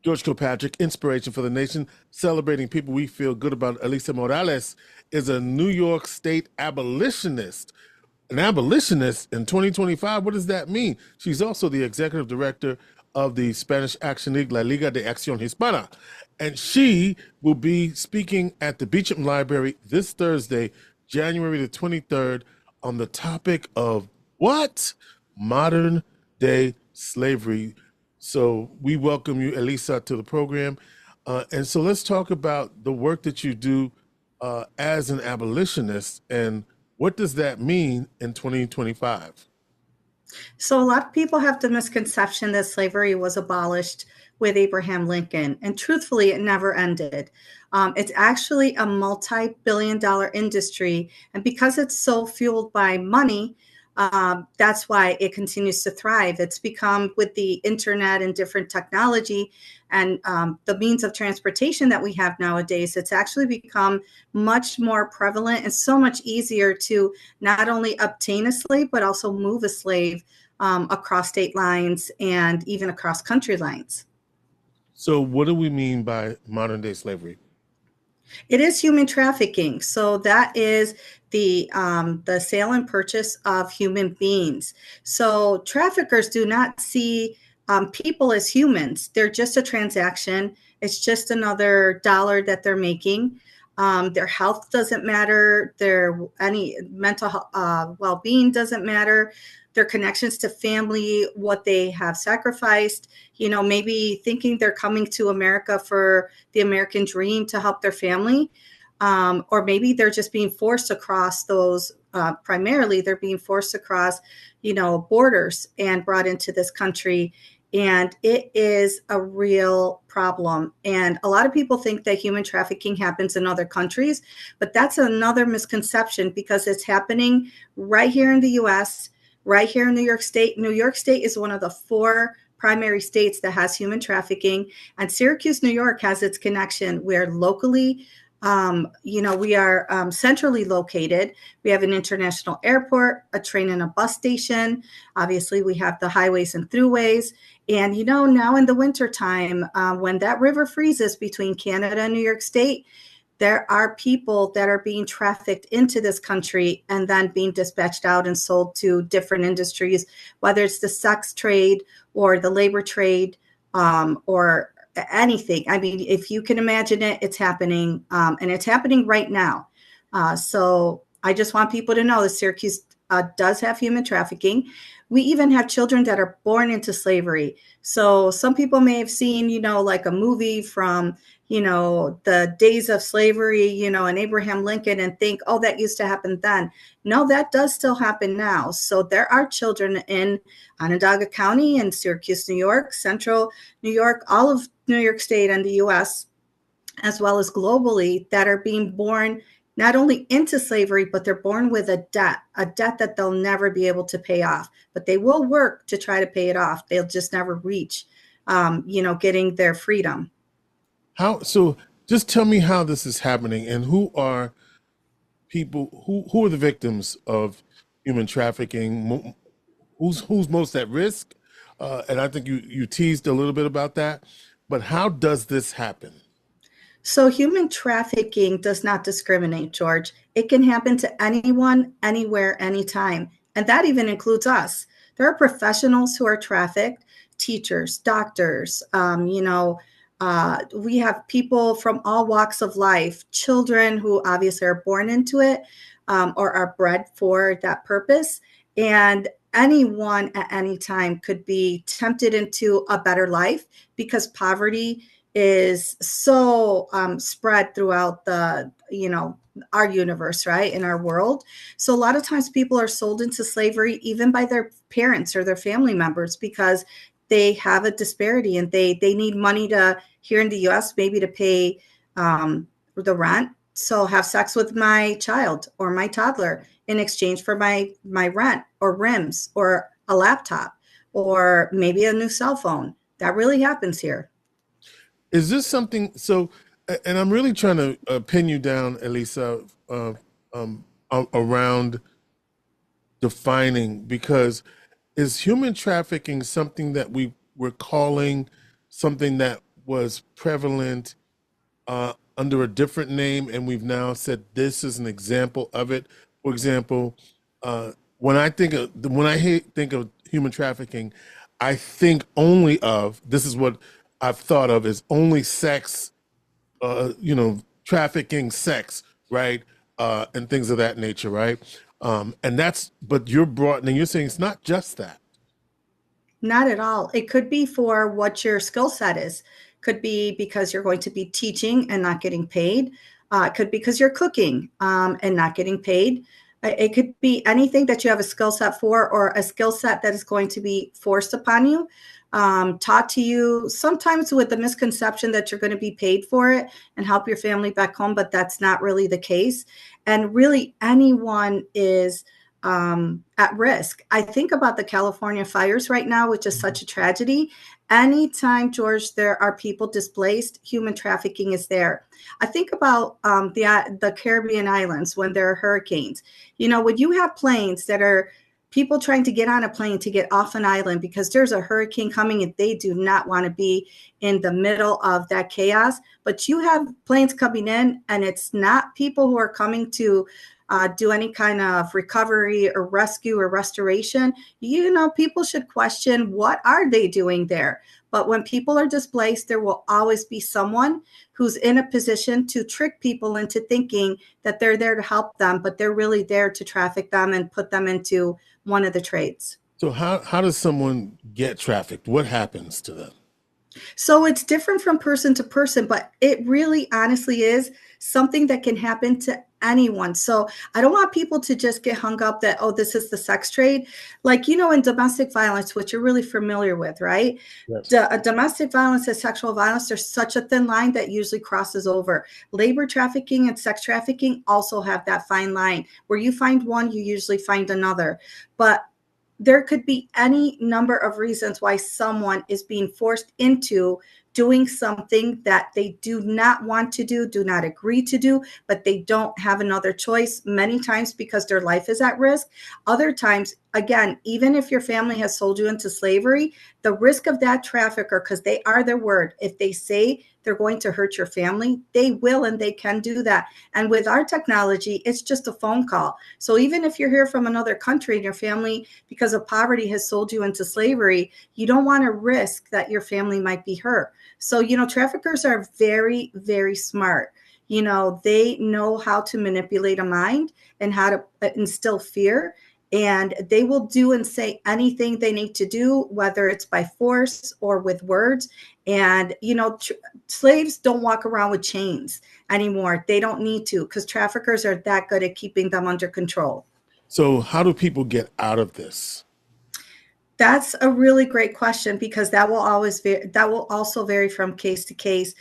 George Kilpatrick Inspiration for the Nation, celebrating people we feel good about. Elisa Morales is a New York State abolitionist. An abolitionist in 2025, what does that mean? She's also the executive director of the Spanish Action League, La Liga de Acción Hispana. And she will be speaking at the Beecham Library this Thursday, January the 23rd, on the topic of what? Modern day slavery. So we welcome you, Elisa, to the program. And so let's talk about the work that you do as an abolitionist, and what does that mean in 2025? So a lot of people have the misconception that slavery was abolished with Abraham Lincoln, and truthfully, it never ended. It's actually a multi-billion-dollar industry, and because it's so fueled by money, that's why it continues to thrive. It's become, with the internet and different technology and the means of transportation that we have nowadays, it's actually become much more prevalent and so much easier to not only obtain a slave, but also move a slave across state lines and even across country lines. So what do we mean by modern day slavery? It is human trafficking. So that is the sale and purchase of human beings. So traffickers do not see people as humans. They're just a transaction. It's just another dollar that they're making. Their health doesn't matter. Any mental well-being doesn't matter. Their connections to family, what they have sacrificed, maybe thinking they're coming to America for the American dream to help their family. Or maybe they're just being forced across those, primarily they're being forced across, borders and brought into this country. And it is a real problem. And a lot of people think that human trafficking happens in other countries, but that's another misconception, because it's happening right here in the US, right here in New York State. New York State is one of the 4 primary states that has human trafficking, and Syracuse, New York has its connection where locally, we are centrally located. We have an international airport, a train and a bus station. Obviously, we have the highways and throughways. And, now in the wintertime, when that river freezes between Canada and New York State, there are people that are being trafficked into this country and then being dispatched out and sold to different industries, whether it's the sex trade or the labor trade, or anything. I mean, if you can imagine it, it's happening, and it's happening right now. So I just want people to know that Syracuse does have human trafficking. We even have children that are born into slavery. So some people may have seen, like a movie from, the days of slavery, and Abraham Lincoln, and think, oh, that used to happen then. No, that does still happen now. So there are children in Onondaga County and Syracuse, New York, Central New York, all of New York State and the US, as well as globally, that are being born not only into slavery, but they're born with a debt that they'll never be able to pay off. But they will work to try to pay it off. They'll just never reach, getting their freedom. So just tell me how this is happening, and who are people, who are the victims of human trafficking? Who's most at risk? And I think you teased a little bit about that, but how does this happen? So human trafficking does not discriminate, George. It can happen to anyone, anywhere, anytime. And that even includes us. There are professionals who are trafficked, teachers, doctors, we have people from all walks of life, children who obviously are born into it, or are bred for that purpose. And anyone at any time could be tempted into a better life, because poverty is so spread throughout our universe, right, in our world. So a lot of times people are sold into slavery even by their parents or their family members, because they have a disparity and they need money to, here in the US, maybe to pay the rent. So have sex with my child or my toddler in exchange for my rent or rims or a laptop or maybe a new cell phone. That really happens here. Is this something, and I'm really trying to pin you down, Elisa, around defining, because is human trafficking something that we're calling something that was prevalent under a different name, and we've now said this is an example of it. For example, when I think of human trafficking, I think only of, this is what I've thought of, as only sex, trafficking sex, right, and things of that nature, right? But you're saying it's not just that. Not at all. It could be for what your skill set is. Could be because you're going to be teaching and not getting paid. It could be because you're cooking and not getting paid. It could be anything that you have a skill set for, or a skill set that is going to be forced upon you, taught to you, sometimes with the misconception that you're going to be paid for it and help your family back home, but that's not really the case. And really, anyone is at risk. I think about the California fires right now, which is such a tragedy. Anytime, George, there are people displaced, human trafficking is there. I think about the Caribbean islands when there are hurricanes. When you have planes that are people trying to get on a plane to get off an island because there's a hurricane coming and they do not want to be in the middle of that chaos. But you have planes coming in, and it's not people who are coming to do any kind of recovery or rescue or restoration. People should question, what are they doing there? But when people are displaced, there will always be someone who's in a position to trick people into thinking that they're there to help them, but they're really there to traffic them and put them into one of the trades. So how does someone get trafficked? What happens to them? So it's different from person to person, but it really honestly is something that can happen to anyone. So I don't want people to just get hung up that, oh, this is the sex trade. Like, in domestic violence, which you're really familiar with, right? Yes. Domestic violence and sexual violence, there's such a thin line that usually crosses over. Labor trafficking and sex trafficking also have that fine line. Where you find one, you usually find another. But there could be any number of reasons why someone is being forced into doing something that they do not want to do not agree to do, but they don't have another choice, many times because their life is at risk. Other times, again, even if your family has sold you into slavery, the risk of that trafficker, because they are their word, if they say they're going to hurt your family, they will, and they can do that. And with our technology, it's just a phone call. So even if you're here from another country and your family, because of poverty, has sold you into slavery, you don't want to risk that your family might be hurt. So, traffickers are very, very smart. They know how to manipulate a mind and how to instill fear. And they will do and say anything they need to do, whether it's by force or with words. And, slaves don't walk around with chains anymore. They don't need to, because traffickers are that good at keeping them under control. So how do people get out of this? That's a really great question, because that will also vary from case to case.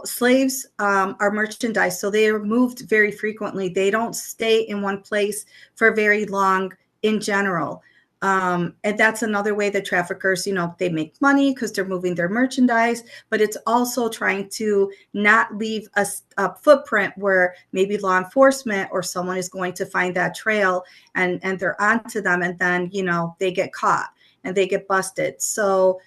Slaves are merchandise, so they are moved very frequently. They don't stay in one place for very long in general. And that's another way that traffickers, they make money because they're moving their merchandise, but it's also trying to not leave a footprint where maybe law enforcement or someone is going to find that trail and they're onto them, and then, they get caught and they get busted. So,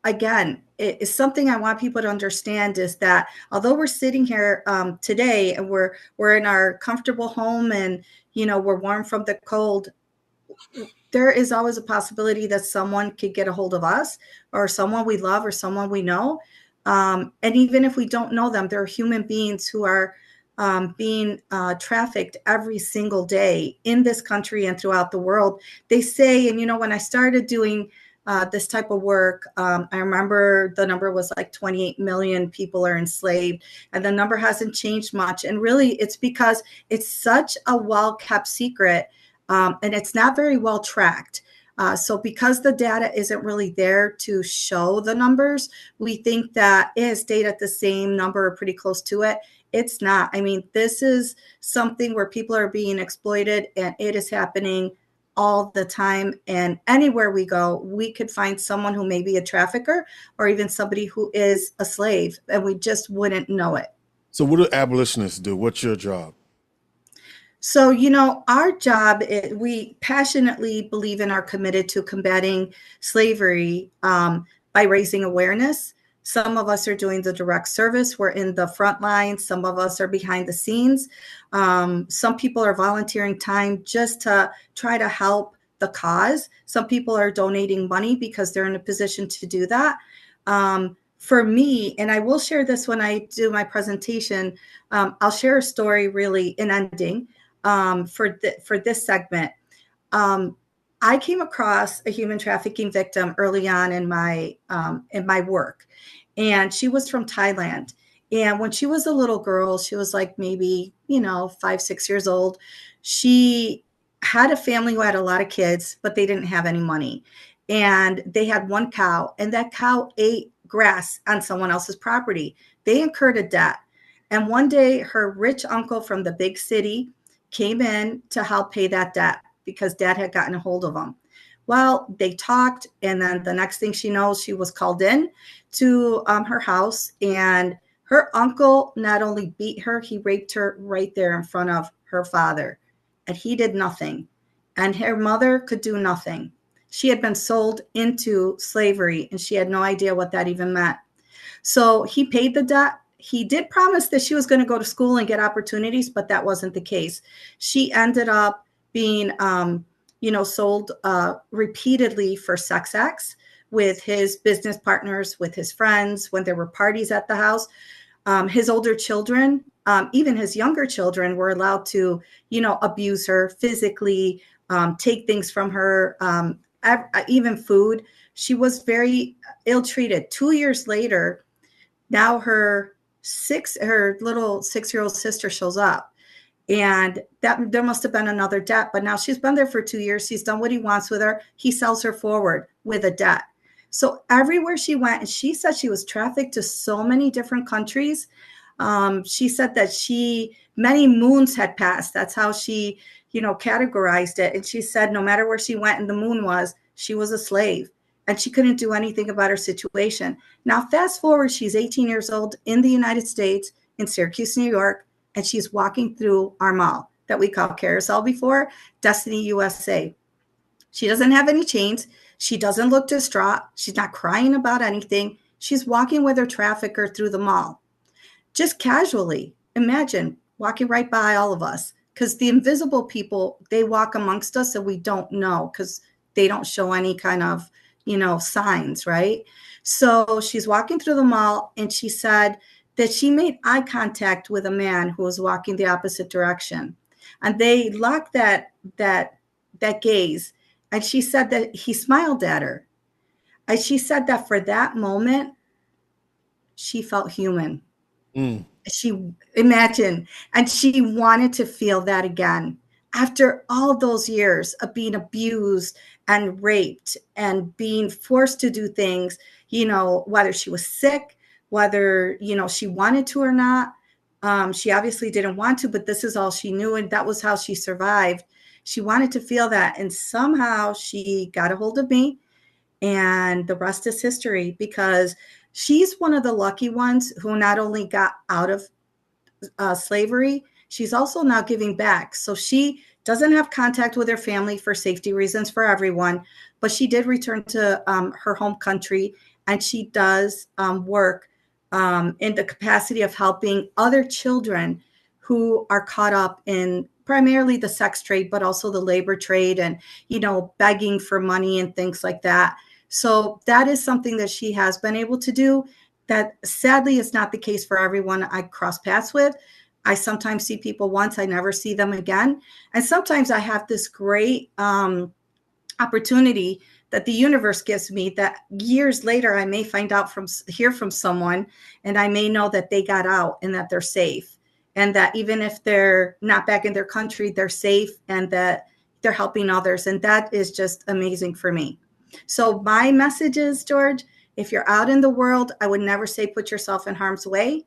again, it's something I want people to understand, is that although we're sitting here today and we're in our comfortable home and, we're warm from the cold, there is always a possibility that someone could get a hold of us, or someone we love, or someone we know. And even if we don't know them, there are human beings who are being trafficked every single day in this country and throughout the world. They say, and when I started doing this type of work, I remember the number was like 28 million people are enslaved, and the number hasn't changed much. And really, it's because it's such a well-kept secret. And it's not very well tracked. So because the data isn't really there to show the numbers, we think that it has stayed at the same number or pretty close to it. It's not. I mean, this is something where people are being exploited, and it is happening all the time. And anywhere we go, we could find someone who may be a trafficker, or even somebody who is a slave, and we just wouldn't know it. So what do abolitionists do? What's your job? So, our job, we passionately believe and are committed to combating slavery. by raising awareness. Some of us are doing the direct service. We're in the front lines. Some of us are behind the scenes. Some people are volunteering time just to try to help the cause. Some people are donating money because they're in a position to do that. For me, and I will share this when I do my presentation, I'll share a story really in ending for this segment. I came across a human trafficking victim early on in my work, and she was from Thailand. And when she was a little girl, she was like maybe 5, 6 years old. She had a family who had a lot of kids, but they didn't have any money, and they had one cow, and that cow ate grass on someone else's property. They incurred a debt, and one day her rich uncle from the big city came in to help pay that debt, because dad had gotten a hold of them. Well, they talked, and then the next thing she knows, she was called in to her house, and her uncle not only beat her, he raped her right there in front of her father, and he did nothing, and her mother could do nothing. She had been sold into slavery, and she had no idea what that even meant. So he paid the debt. He did promise that she was going to go to school and get opportunities, but that wasn't the case. She ended up being, sold repeatedly for sex acts with his business partners, with his friends, when there were parties at the house. His older children, even his younger children, were allowed to, abuse her physically, take things from her, even food. She was very ill-treated. 2 years later, now her little 6-year-old sister shows up. And that there must have been another debt, but now she's been there for 2 years. He's done what he wants with her. He sells her forward with a debt. So everywhere she went, and she said she was trafficked to so many different countries. She said that many moons had passed. That's how she, categorized it. And she said no matter where she went and the moon was, she was a slave, and she couldn't do anything about her situation. Now, fast forward, she's 18 years old in the United States, in Syracuse, New York, and she's walking through our mall that we call Carousel before, Destiny USA. She doesn't have any chains. She doesn't look distraught. She's not crying about anything. She's walking with her trafficker through the mall, just casually. Imagine walking right by all of us, because the invisible people, they walk amongst us and we don't know, because they don't show any kind of, signs, right? So she's walking through the mall, and she said that she made eye contact with a man who was walking the opposite direction, and they locked that gaze. And she said that he smiled at her, and she said that for that moment, she felt human. She imagined, and she wanted to feel that again after all those years of being abused and raped and being forced to do things, whether she was sick, whether, she wanted to or not. She obviously didn't want to, but this is all she knew, and that was how she survived. She wanted to feel that, and somehow she got a hold of me, and the rest is history, because she's one of the lucky ones who not only got out of slavery, she's also now giving back. So she doesn't have contact with her family for safety reasons for everyone, but she did return to her home country, and she does work in the capacity of helping other children who are caught up in primarily the sex trade, but also the labor trade, and, begging for money and things like that. So that is something that she has been able to do. That sadly is not the case for everyone I cross paths with. I sometimes see people once, I never see them again. And sometimes I have this great opportunity that the universe gives me, that years later I may hear from someone, and I may know that they got out and that they're safe, and that even if they're not back in their country, they're safe, and that they're helping others. And that is just amazing for me. So my message is, George, if you're out in the world, I would never say put yourself in harm's way.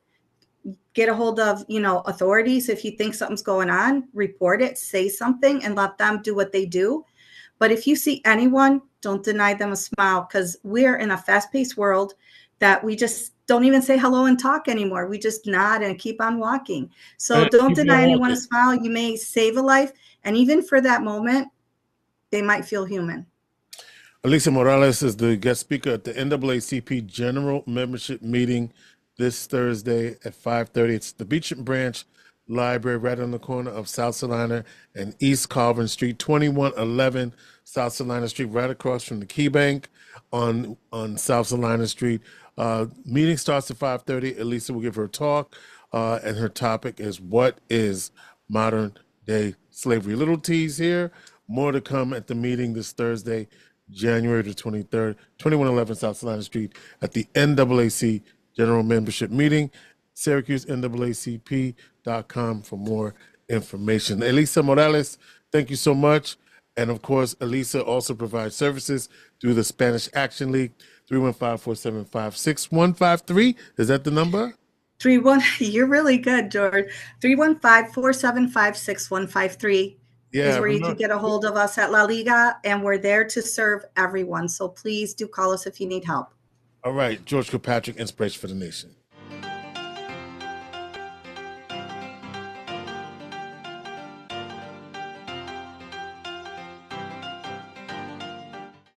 Get a hold of, authorities. If you think something's going on, report it, say something, and let them do what they do. But if you see anyone, don't deny them a smile, because we're in a fast-paced world that we just don't even say hello and talk anymore. We just nod and keep on walking. So don't deny anyone a smile. You may save a life. And even for that moment, they might feel human. Elisa Morales is the guest speaker at the NAACP General Membership Meeting this Thursday at 5:30. It's the Beecham Branch Library right on the corner of South Salina and East Carvin Street, 2111 South Salina Street, right across from the Key Bank on South Salina Street. Meeting starts at 5:30. Elisa will give her talk, and her topic is what is modern day slavery. Little tease here, more to come at the meeting this Thursday, January the 23rd, 2111 South Salina Street at the NAACP General Membership Meeting. SyracuseNAACP.com for more information. Elisa Morales, thank you so much. And of course, Elisa also provides services through the Spanish Action League, 315-475-6153. Is that the number? You're really good, George. 315-475-6153 is where you can get a hold of us at La Liga, and we're there to serve everyone. So please do call us if you need help. All right, George Kilpatrick, Inspiration for the Nation.